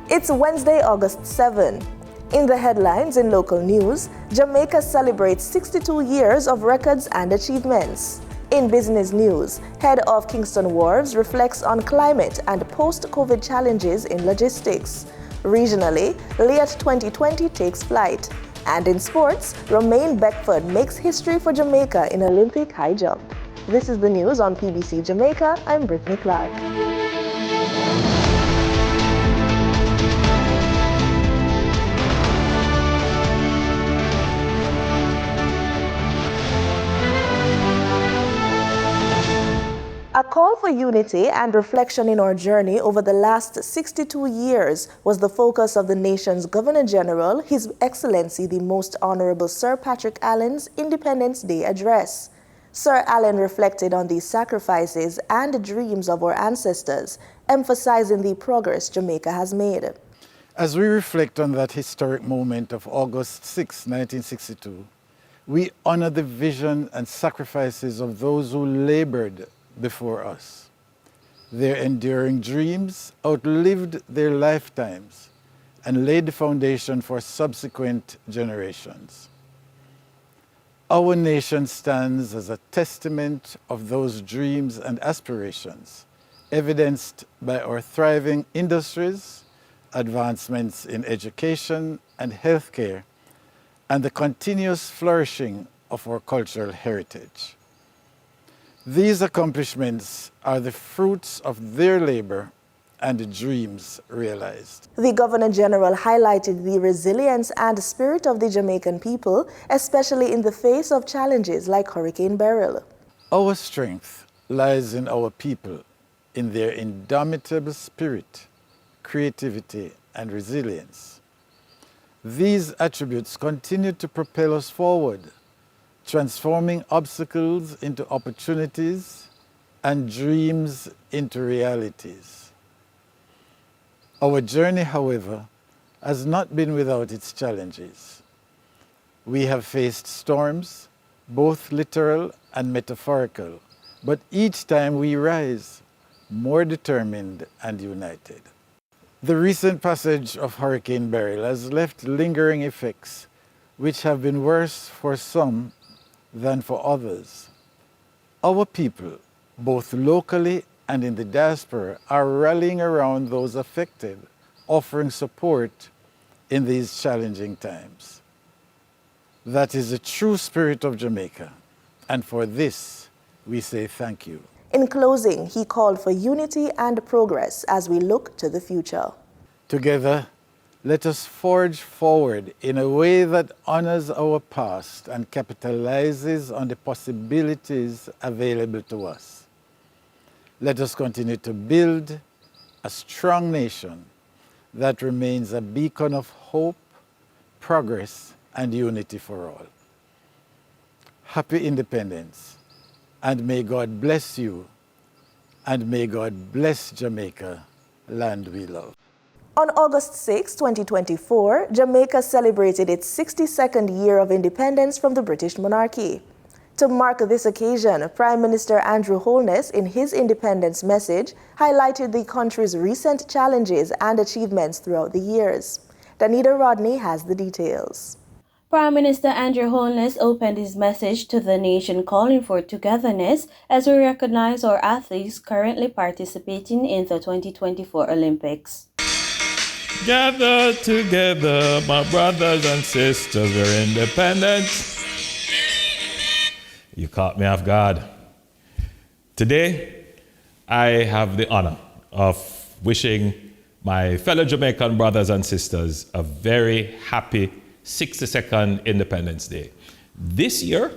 It's Wednesday, August 7. In the headlines in local news, Jamaica celebrates 62 years of records and achievements. In business news, head of Kingston Wharves reflects on climate and post-COVID challenges in logistics. Regionally, Liat 2020 takes flight. And in sports, Romaine Beckford makes history for Jamaica in Olympic high jump. This is the news on PBC Jamaica. I'm Brittany Clark. A call for unity and reflection in our journey over the last 62 years was the focus of the nation's Governor-General, His Excellency the Most Honorable Sir Patrick Allen's Independence Day address. Sir Allen reflected on the sacrifices and dreams of our ancestors, emphasizing the progress Jamaica has made. As we reflect on that historic moment of August 6, 1962, we honor the vision and sacrifices of those who labored before us. Their enduring dreams outlived their lifetimes and laid the foundation for subsequent generations. Our nation stands as a testament of those dreams and aspirations, evidenced by our thriving industries, advancements in education and healthcare, and the continuous flourishing of our cultural heritage. These accomplishments are the fruits of their labor and the dreams realized. The Governor-General highlighted the resilience and spirit of the Jamaican people, especially in the face of challenges like Hurricane Beryl. Our strength lies in our people, in their indomitable spirit, creativity, and resilience. These attributes continue to propel us forward, transforming obstacles into opportunities and dreams into realities. Our journey, however, has not been without its challenges. We have faced storms, both literal and metaphorical, but each time we rise, more determined and united. The recent passage of Hurricane Beryl has left lingering effects which have been worse for some than for others. Our people, both locally and in the diaspora, are rallying around those affected, offering support in these challenging times. That is the true spirit of Jamaica, and for this, we say thank you. In closing, he called for unity and progress as we look to the future. Together, let us forge forward in a way that honors our past and capitalizes on the possibilities available to us. Let us continue to build a strong nation that remains a beacon of hope, progress, and unity for all. Happy Independence, and may God bless you, and may God bless Jamaica, land we love. On August 6, 2024, Jamaica celebrated its 62nd year of independence from the British monarchy. To mark this occasion, Prime Minister Andrew Holness, in his independence message, highlighted the country's recent challenges and achievements throughout the years. Danita Rodney has the details. Prime Minister Andrew Holness opened his message to the nation calling for togetherness as we recognize our athletes currently participating in the 2024 Olympics. Gather together, my brothers and sisters, we're independent. You caught me off guard. Today, I have the honor of wishing my fellow Jamaican brothers and sisters a very happy 62nd Independence Day. This year,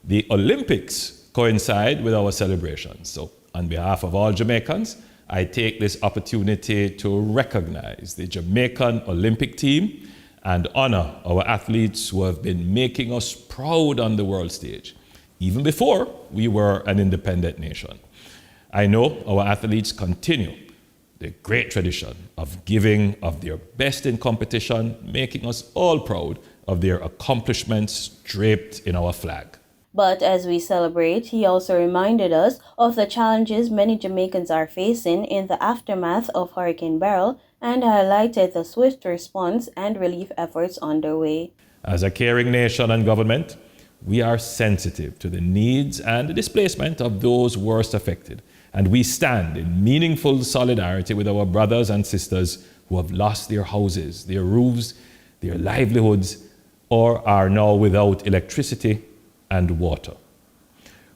the Olympics coincide with our celebrations. So, on behalf of all Jamaicans, I take this opportunity to recognize the Jamaican Olympic team and honor our athletes who have been making us proud on the world stage, even before we were an independent nation. I know our athletes continue the great tradition of giving of their best in competition, making us all proud of their accomplishments draped in our flag. But as we celebrate, he also reminded us of the challenges many Jamaicans are facing in the aftermath of Hurricane Beryl and highlighted the swift response and relief efforts underway. As a caring nation and government, we are sensitive to the needs and the displacement of those worst affected, and we stand in meaningful solidarity with our brothers and sisters who have lost their houses, their roofs, their livelihoods, or are now without electricity and water.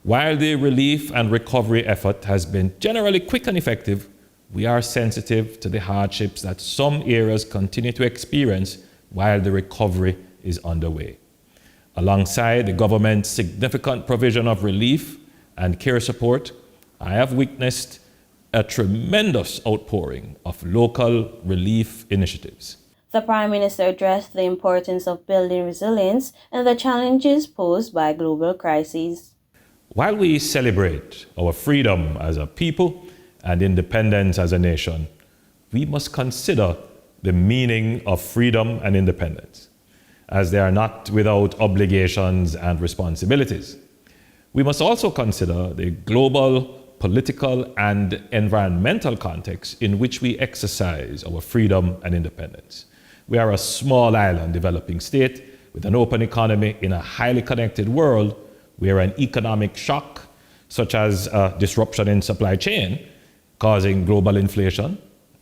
While the relief and recovery effort has been generally quick and effective, we are sensitive to the hardships that some areas continue to experience while the recovery is underway. Alongside the government's significant provision of relief and care support, I have witnessed a tremendous outpouring of local relief initiatives. The Prime Minister addressed the importance of building resilience and the challenges posed by global crises. While we celebrate our freedom as a people and independence as a nation, we must consider the meaning of freedom and independence, as they are not without obligations and responsibilities. We must also consider the global, political, and environmental context in which we exercise our freedom and independence. We are a small island developing state with an open economy in a highly connected world where an economic shock, such as a disruption in supply chain, causing global inflation,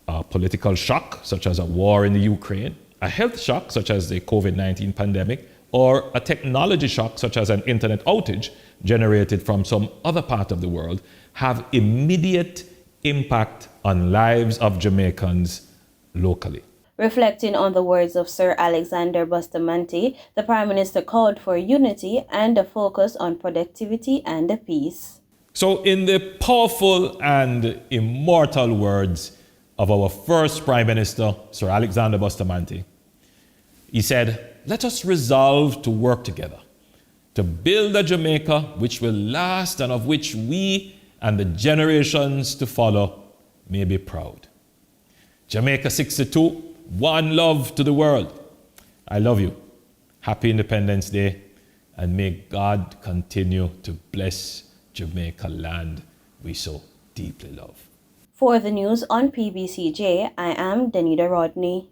a political shock, such as a war in the Ukraine, a health shock, such as the COVID-19 pandemic, or a technology shock, such as an internet outage generated from some other part of the world, have immediate impact on lives of Jamaicans locally. Reflecting on the words of Sir Alexander Bustamante, the Prime Minister called for unity and a focus on productivity and peace. So in the powerful and immortal words of our first Prime Minister, Sir Alexander Bustamante, he said, "Let us resolve to work together, to build a Jamaica which will last and of which we and the generations to follow may be proud." Jamaica 62, one love to the world. I love you. Happy Independence Day, and may God continue to bless Jamaica land we so deeply love. For the news on PBCJ, I am Danita Rodney.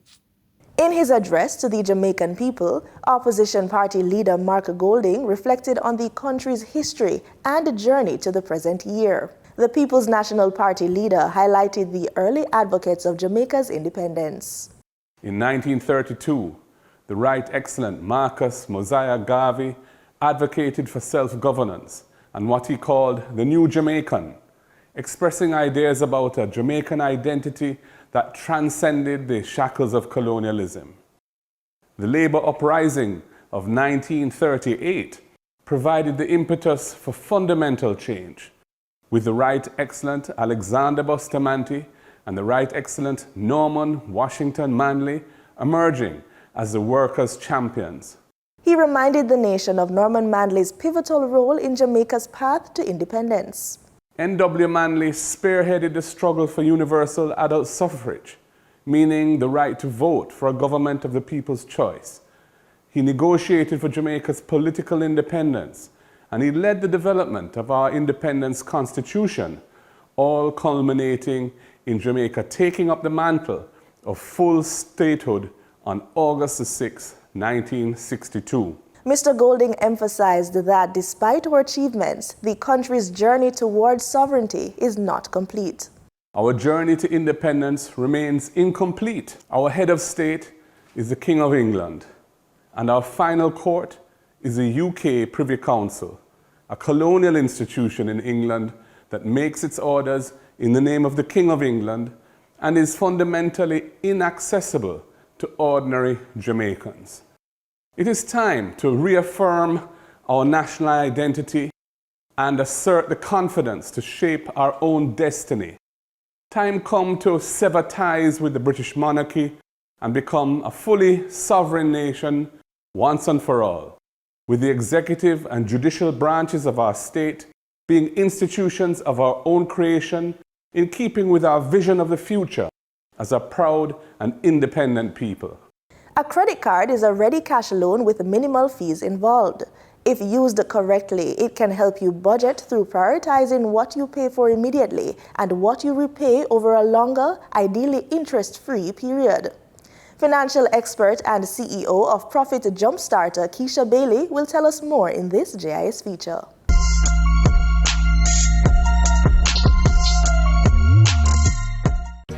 In his address to the Jamaican people, opposition party leader Mark Golding reflected on the country's history and journey to the present year. The People's National Party leader highlighted the early advocates of Jamaica's independence. In 1932, the Right Excellent Marcus Mosiah Garvey advocated for self-governance and what he called the New Jamaican, expressing ideas about a Jamaican identity that transcended the shackles of colonialism. The labor uprising of 1938 provided the impetus for fundamental change, with the Right Excellent Alexander Bustamante and the Right Excellent Norman Washington Manley emerging as the workers' champions. He reminded the nation of Norman Manley's pivotal role in Jamaica's path to independence. N.W. Manley spearheaded the struggle for universal adult suffrage, meaning the right to vote for a government of the people's choice. He negotiated for Jamaica's political independence, and he led the development of our independence constitution, all culminating in Jamaica taking up the mantle of full statehood on August 6, 1962. Mr. Golding emphasized that despite our achievements, the country's journey towards sovereignty is not complete. Our journey to independence remains incomplete. Our head of state is the King of England, and our final court is the UK Privy Council, a colonial institution in England that makes its orders in the name of the King of England and is fundamentally inaccessible to ordinary Jamaicans. It is time to reaffirm our national identity and assert the confidence to shape our own destiny. Time come to sever ties with the British monarchy and become a fully sovereign nation once and for all, with the executive and judicial branches of our state being institutions of our own creation in keeping with our vision of the future as a proud and independent people. A credit card is a ready cash loan with minimal fees involved. If used correctly, it can help you budget through prioritizing what you pay for immediately and what you repay over a longer, ideally interest-free period. Financial expert and CEO of Profit Jumpstarter, Keisha Bailey, will tell us more in this JIS feature.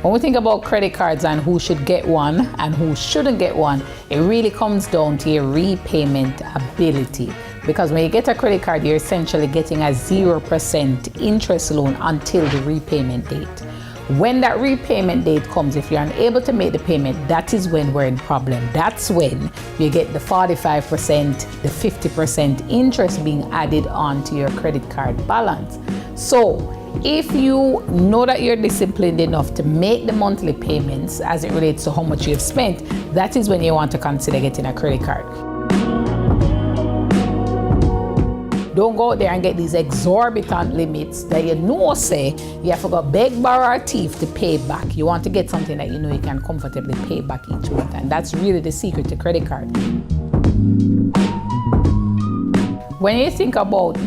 When we think about credit cards and who should get one and who shouldn't get one, it really comes down to your repayment ability. Because when you get a credit card, you're essentially getting a 0% interest loan until the repayment date. When that repayment date comes, if you're unable to make the payment, that is when we're in problem. That's when you get the 45%, the 50% interest being added onto your credit card balance. So if you know that you're disciplined enough to make the monthly payments as it relates to how much you've spent, that is when you want to consider getting a credit card. Don't go out there and get these exorbitant limits that you know say you have to go beg, borrow, or thief to pay back. You want to get something that you know you can comfortably pay back each month, and that's really the secret to credit card. When you think about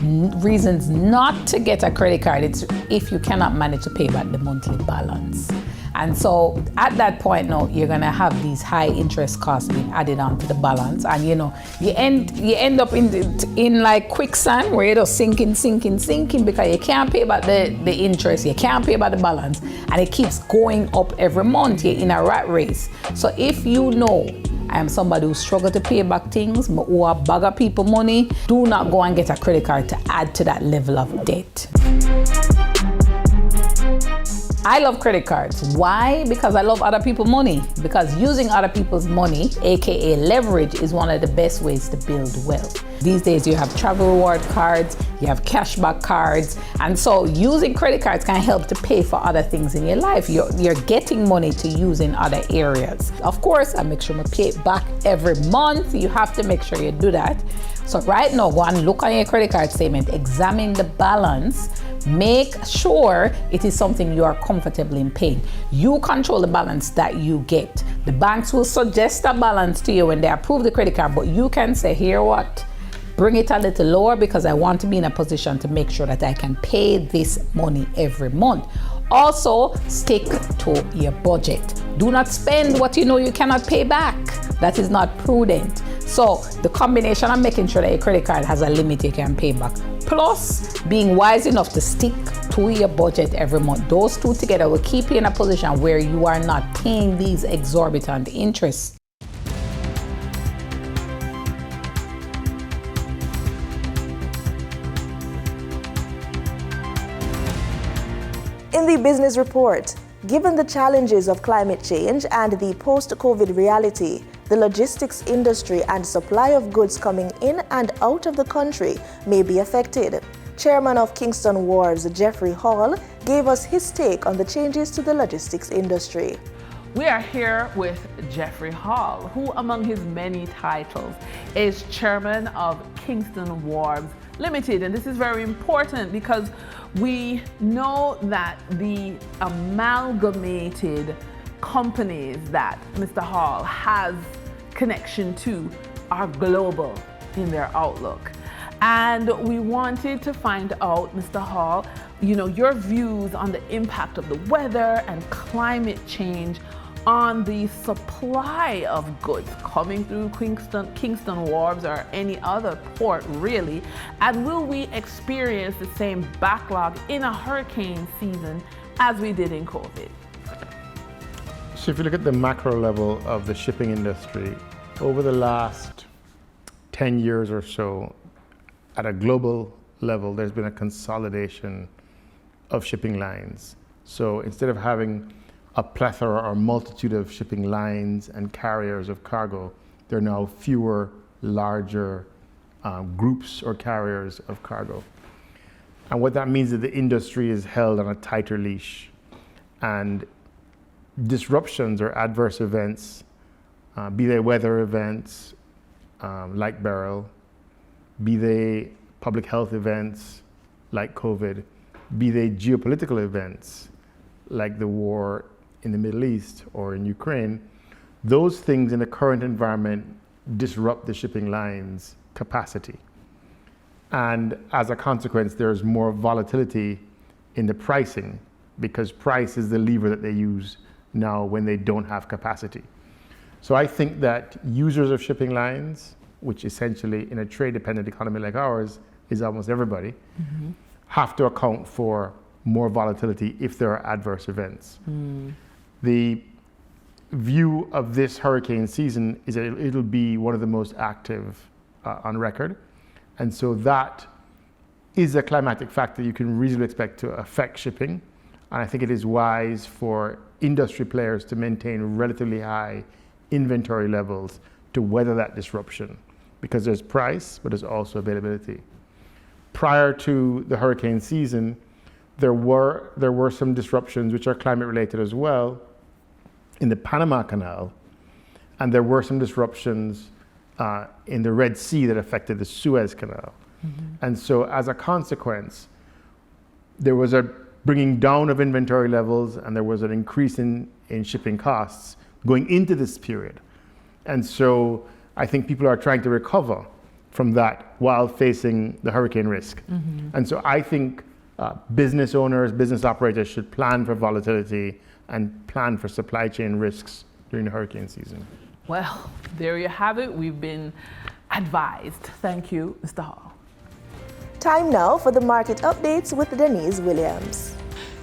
reasons not to get a credit card, it's if you cannot manage to pay back the monthly balance. And so at that point now, you're gonna have these high interest costs being added onto the balance, and you end up in like quicksand where you're just sinking because you can't pay back the interest, you can't pay back the balance, and it keeps going up every month. You're in a rat race. So if you know I am somebody who struggles to pay back things, who are bugger people money, do not go and get a credit card to add to that level of debt. I love credit cards. Why? Because I love other people's money. Because using other people's money, aka leverage, is one of the best ways to build wealth. These days you have travel reward cards, you have cashback cards, and so using credit cards can help to pay for other things in your life. You're getting money to use in other areas. Of course, I make sure I pay it back every month. You have to make sure you do that. So right now, go and look on your credit card statement, examine the balance, make sure it is something you are comfortable in paying. You control the balance that you get. The banks will suggest a balance to you when they approve the credit card, but you can say, here what? Bring it a little lower because I want to be in a position to make sure that I can pay this money every month. Also, stick to your budget. Do not spend what you know you cannot pay back. That is not prudent. So the combination of making sure that your credit card has a limit you can pay back, plus being wise enough to stick to your budget every month. Those two together will keep you in a position where you are not paying these exorbitant interests. In the business report, given the challenges of climate change and the post-COVID reality, the logistics industry and supply of goods coming in and out of the country may be affected. Chairman of Kingston Wharves, Jeffrey Hall, gave us his take on the changes to the logistics industry. We are here with Jeffrey Hall, who among his many titles is chairman of Kingston Wharves Limited. And this is very important because we know that the amalgamated companies that Mr. Hall has connection to are global in their outlook. And we wanted to find out, Mr. Hall, your views on the impact of the weather and climate change on the supply of goods coming through Kingston Wharves or any other port really, and will we experience the same backlog in a hurricane season as we did in COVID? So if you look at the macro level of the shipping industry, over the last 10 years or so, at a global level, there's been a consolidation of shipping lines. So instead of having a plethora or multitude of shipping lines and carriers of cargo, there are now fewer, larger groups or carriers of cargo. And what that means is the industry is held on a tighter leash, and disruptions or adverse events, be they weather events like Beryl, be they public health events like COVID, be they geopolitical events like the war in the Middle East or in Ukraine, those things in the current environment disrupt the shipping line's capacity. And as a consequence, there's more volatility in the pricing because price is the lever that they use now when they don't have capacity. So I think that users of shipping lines, which essentially in a trade-dependent economy like ours is almost everybody, have to account for more volatility if there are adverse events. The view of this hurricane season is that it'll be one of the most active on record. And so that is a climatic factor you can reasonably expect to affect shipping. And I think it is wise for industry players to maintain relatively high inventory levels to weather that disruption, because there's price, but there's also availability. Prior to the hurricane season, there were some disruptions which are climate related as well in the Panama Canal, and there were some disruptions in the Red Sea that affected the Suez Canal. And so as a consequence, there was a bringing down of inventory levels and there was an increase in shipping costs going into this period. And so I think people are trying to recover from that while facing the hurricane risk. And so I think business owners, business operators should plan for volatility and plan for supply chain risks during the hurricane season. Well, there you have it. We've been advised. Thank you, Mr. Hall. Time now for the market updates with Denise Williams.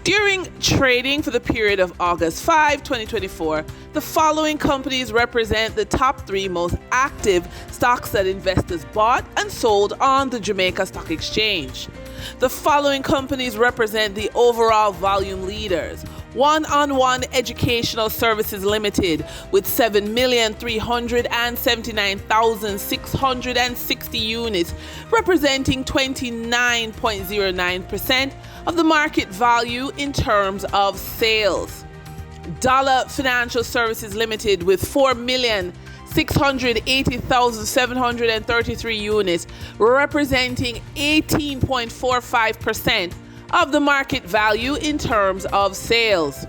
During trading for the period of August 5, 2024, the following companies represent the top 3 most active stocks that investors bought and sold on the Jamaica Stock Exchange. The following companies represent the overall volume leaders. One-on-One Educational Services Limited with 7,379,660 units, representing 29.09% of the market value in terms of sales. Dollar Financial Services Limited with 4,680,733 units, representing 18.45% of the market value in terms of sales.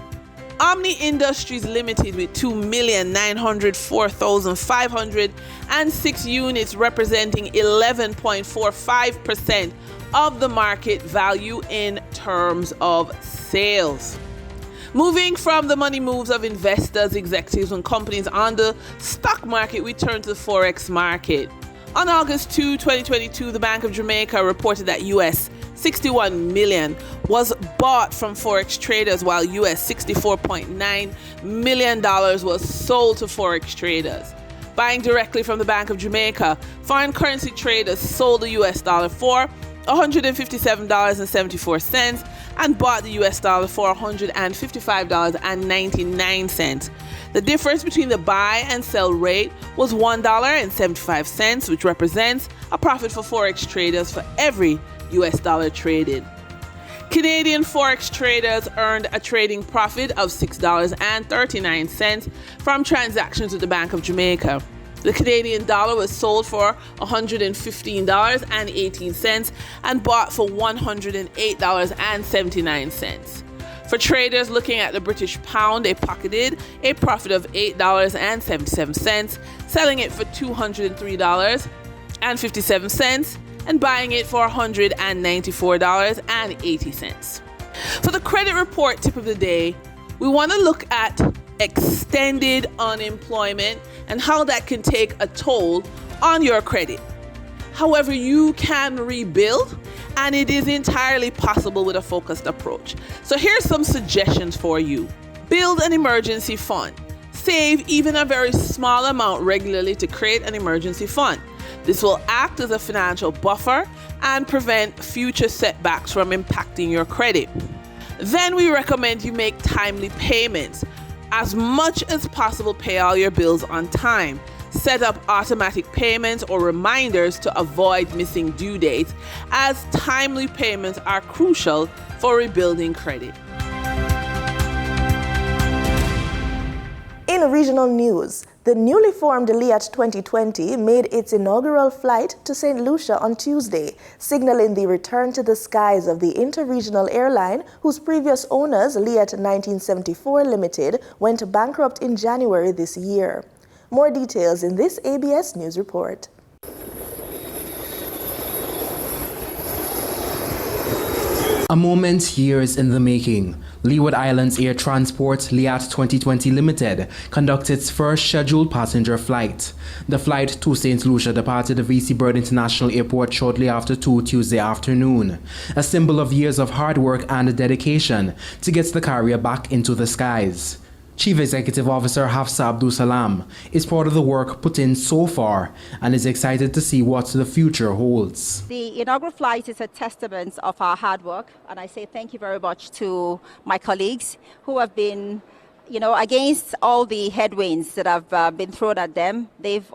Omni Industries Limited with 2,904,506 units, representing 11.45% of the market value in terms of sales. Moving from the money moves of investors, executives, and companies on the stock market, we turn to the Forex market. On August 2, 2022, the Bank of Jamaica reported that US $61 million was bought from Forex traders, while US $64.9 million was sold to Forex traders. Buying directly from the Bank of Jamaica, foreign currency traders sold the US dollar for $157.74 and bought the US dollar for $155.99. The difference between the buy and sell rate was $1.75, which represents a profit for Forex traders for every US dollar traded. Canadian Forex traders earned a trading profit of $6.39 from transactions with the Bank of Jamaica. The Canadian dollar was sold for $115.18 and bought for $108.79. For traders looking at the British pound, they pocketed a profit of $8.77, selling it for $203.57 and buying it for $194.80. For the credit report tip of the day, we want to look at extended unemployment and how that can take a toll on your credit. However, you can rebuild, and it is entirely possible with a focused approach. So here's some suggestions for you. Build an emergency fund. Save even a very small amount regularly to create an emergency fund. This will act as a financial buffer and prevent future setbacks from impacting your credit. Then we recommend you make timely payments. As much as possible, pay all your bills on time. Set up automatic payments or reminders to avoid missing due dates, as timely payments are crucial for rebuilding credit. In regional news, the newly formed Liat 2020 made its inaugural flight to St. Lucia on Tuesday, signaling the return to the skies of the interregional airline whose previous owners, Liat 1974 Limited, went bankrupt in January this year. More details in this ABS News report. A moment years in the making. Leeward Islands Air Transport LIAT 2020 Limited conducted its first scheduled passenger flight. The flight to St. Lucia departed the VC Bird International Airport shortly after 2 Tuesday afternoon, a symbol of years of hard work and dedication to get the carrier back into the skies. Chief Executive Officer Hafsa Abdul Salam is proud of the work put in so far and is excited to see what the future holds. The inaugural flight is a testament of our hard work, and I say thank you very much to my colleagues who have been, against all the headwinds that have been thrown at them. They've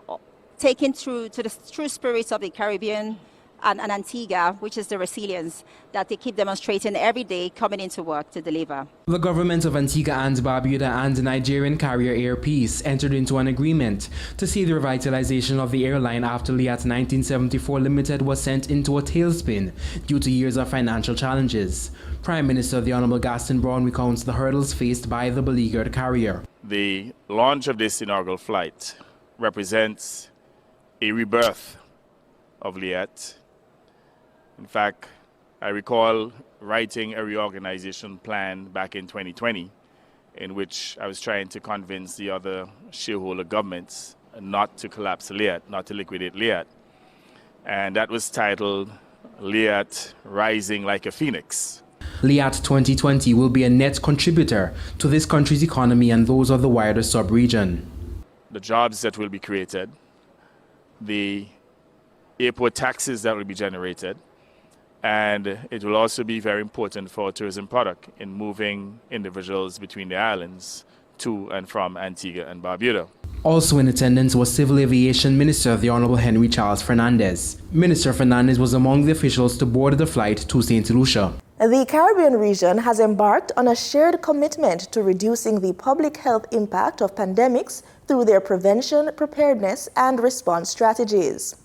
taken to the true spirits of the Caribbean and Antigua, which is the resilience that they keep demonstrating every day coming into work to deliver. The government of Antigua and Barbuda and the Nigerian carrier Air Peace entered into an agreement to see the revitalization of the airline after LIAT 1974 Limited was sent into a tailspin due to years of financial challenges. Prime Minister the Honorable Gaston Brown recounts the hurdles faced by the beleaguered carrier. The launch of this inaugural flight represents a rebirth of LIAT. In fact, I recall writing a reorganization plan back in 2020 in which I was trying to convince the other shareholder governments not to collapse LIAT, not to liquidate LIAT. And that was titled LIAT Rising Like a Phoenix. LIAT 2020 will be a net contributor to this country's economy and those of the wider sub-region. The jobs that will be created, the airport taxes that will be generated, and it will also be very important for tourism product in moving individuals between the islands to and from Antigua and Barbuda. Also in attendance was Civil Aviation Minister the Honorable Henry Charles Fernandez. Minister Fernandez was among the officials to board the flight to St. Lucia. The Caribbean region has embarked on a shared commitment to reducing the public health impact of pandemics through their prevention, preparedness, and response strategies.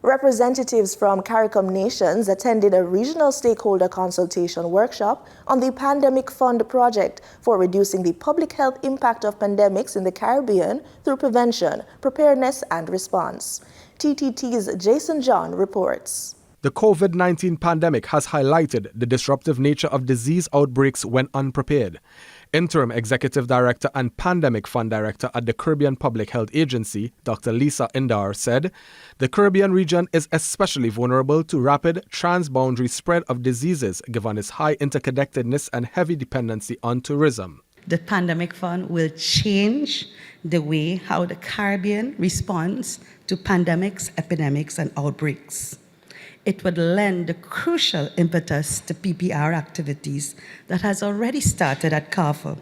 Representatives from CARICOM nations attended a regional stakeholder consultation workshop on the Pandemic Fund project for reducing the public health impact of pandemics in the Caribbean through prevention, preparedness, and response. TTT's Jason John reports. The COVID-19 pandemic has highlighted the disruptive nature of disease outbreaks when unprepared. Interim Executive Director and Pandemic Fund Director at the Caribbean Public Health Agency, Dr. Lisa Indar, said the Caribbean region is especially vulnerable to rapid transboundary spread of diseases given its high interconnectedness and heavy dependency on tourism. The Pandemic Fund will change the way how the Caribbean responds to pandemics, epidemics, and outbreaks. It would lend the crucial impetus to PPR activities that has already started at CARFA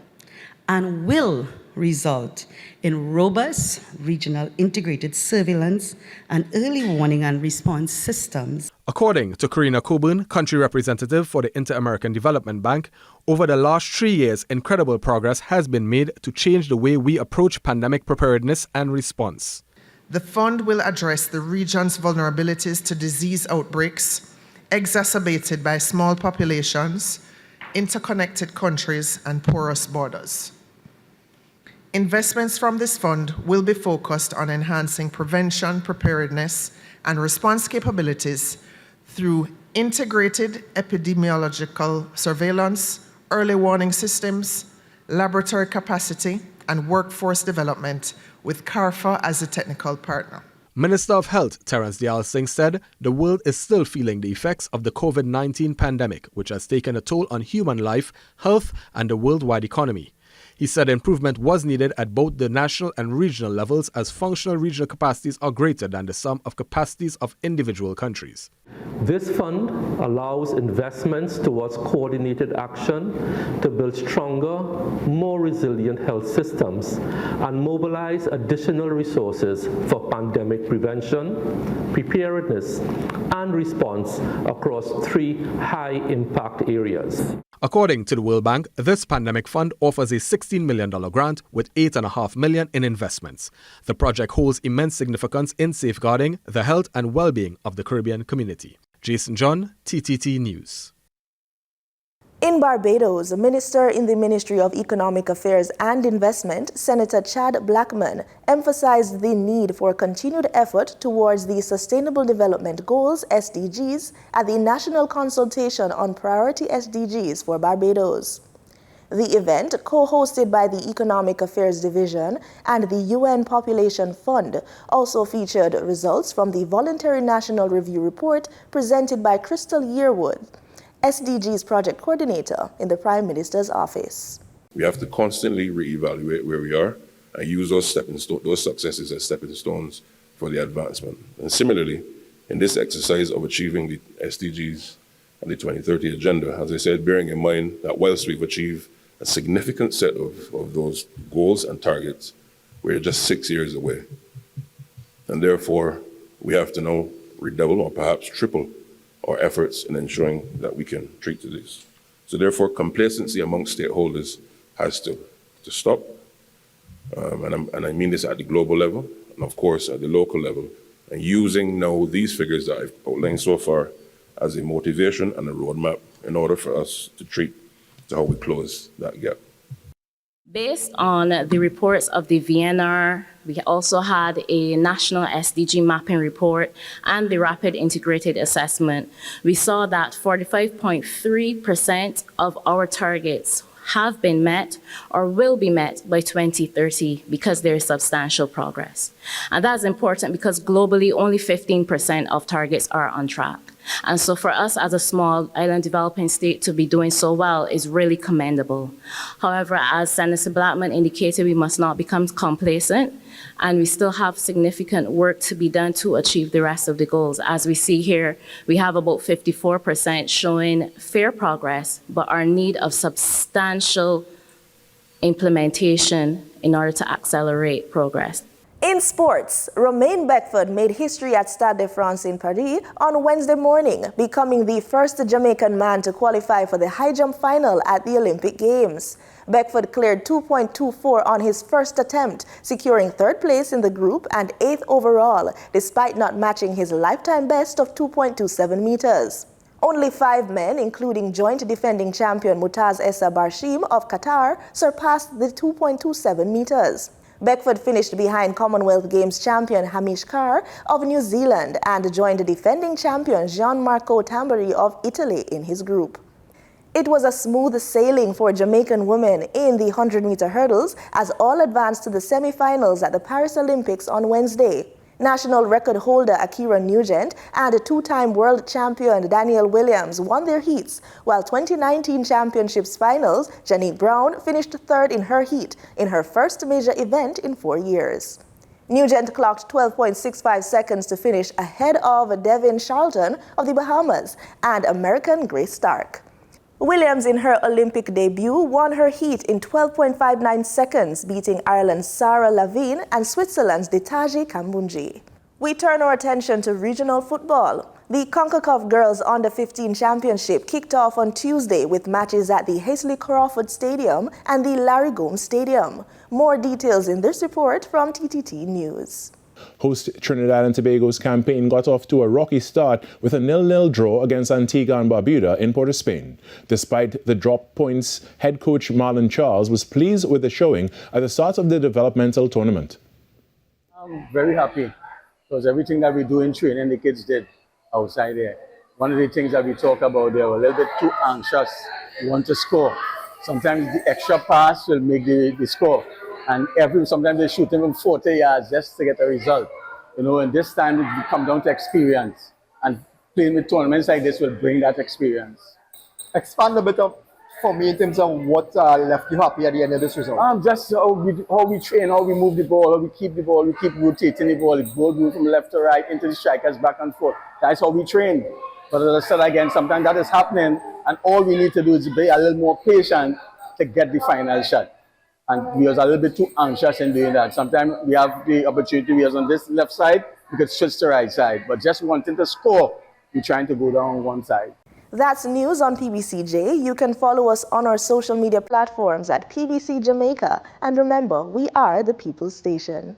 and will result in robust regional integrated surveillance and early warning and response systems. According to Karina Coburn, country representative for the Inter-American Development Bank, over the last 3 years, incredible progress has been made to change the way we approach pandemic preparedness and response. The fund will address the region's vulnerabilities to disease outbreaks exacerbated by small populations, interconnected countries, and porous borders. Investments from this fund will be focused on enhancing prevention, preparedness, and response capabilities through integrated epidemiological surveillance, early warning systems, laboratory capacity, and workforce development, with CARFA as a technical partner. Minister of Health Terence Dial Singh said the world is still feeling the effects of the COVID-19 pandemic, which has taken a toll on human life, health, and the worldwide economy. He said improvement was needed at both the national and regional levels as functional regional capacities are greater than the sum of capacities of individual countries. This fund allows investments towards coordinated action to build stronger, more resilient health systems and mobilize additional resources for pandemic prevention, preparedness, and response across 3 high-impact areas. According to the World Bank, this pandemic fund offers a $16 million grant with $8.5 million in investments. The project holds immense significance in safeguarding the health and well-being of the Caribbean community. Jason John, TTT News. In Barbados, a minister in the Ministry of Economic Affairs and Investment, Senator Chad Blackman, emphasized the need for continued effort towards the Sustainable Development Goals, SDGs, at the National Consultation on Priority SDGs for Barbados. The event, co-hosted by the Economic Affairs Division and the UN Population Fund, also featured results from the Voluntary National Review Report presented by Crystal Yearwood, SDGs Project Coordinator in the Prime Minister's office. We have to constantly reevaluate where we are and use those successes as stepping stones for the advancement. And similarly, in this exercise of achieving the SDGs and the 2030 agenda, as I said, bearing in mind that whilst we've achieved a significant set of those goals and targets, we're just 6 years away. And therefore, we have to now redouble or perhaps triple our efforts in ensuring that we can treat to this. So therefore, complacency amongst stakeholders has to stop. And I mean this at the global level, and of course at the local level, and using now these figures that I've outlined so far as a motivation and a roadmap in order for us to treat to how we close that gap. Based on the reports of the VNR, we also had a national SDG mapping report and the rapid integrated assessment. We saw that 45.3% of our targets have been met or will be met by 2030 because there is substantial progress. And that's important because globally only 15% of targets are on track. And so for us as a small island developing state to be doing so well is really commendable. However, as Senator Blackman indicated, we must not become complacent, and we still have significant work to be done to achieve the rest of the goals. As we see here, we have about 54% showing fair progress, but our need of substantial implementation in order to accelerate progress. In sports, Romain Beckford made history at Stade de France in Paris on Wednesday morning, becoming the first Jamaican man to qualify for the high jump final at the Olympic Games. Beckford cleared 2.24 on his first attempt, securing third place in the group and 8th overall, despite not matching his lifetime best of 2.27 meters. Only 5 men, including joint defending champion Mutaz Essa Barshim of Qatar, surpassed the 2.27 meters. Beckford finished behind Commonwealth Games champion Hamish Carr of New Zealand and joined defending champion Gianmarco Tamberi of Italy in his group. It was a smooth sailing for Jamaican women in the 100-meter hurdles as all advanced to the semi-finals at the Paris Olympics on Wednesday. National record holder Akira Nugent and two-time world champion Danielle Williams won their heats, while 2019 championships finals, Janique Brown finished third in her heat in her first major event in 4 years. Nugent clocked 12.65 seconds to finish ahead of Devin Charlton of the Bahamas and American Grace Stark. Williams, in her Olympic debut, won her heat in 12.59 seconds, beating Ireland's Sarah Lavine and Switzerland's Detaji Kambunji. We turn our attention to regional football. The CONCACAF Girls Under-15 Championship kicked off on Tuesday with matches at the Hazley Crawford Stadium and the Larry Gomes Stadium. More details in this report from TTT News. Host Trinidad and Tobago's campaign got off to a rocky start with a 0-0 draw against Antigua and Barbuda in Port of Spain. Despite the drop points, head coach Marlon Charles was pleased with the showing at the start of the developmental tournament. I'm very happy because everything that we do in training, the kids did outside there. One of the things that we talk about, they were a little bit too anxious. We want to score. Sometimes the extra pass will make the score. And sometimes they shoot even 40 yards just to get a result. You know, and this time it will come down to experience. And playing with tournaments like this will bring that experience. Expand a bit for me in terms of what left you happy at the end of this result. Just how we train, how we move the ball, how we keep the ball, we keep rotating the ball move from left to right into the strikers back and forth. That's how we train. But as I said again, sometimes that is happening, and all we need to do is be a little more patient to get the final shot. And we was a little bit too anxious in doing that. Sometimes we have the opportunity, we was on this left side, we could switch to the right side. But just wanting to score, we're trying to go down one side. That's news on PBCJ. You can follow us on our social media platforms at PBCJamaica. And remember, we are the People's Station.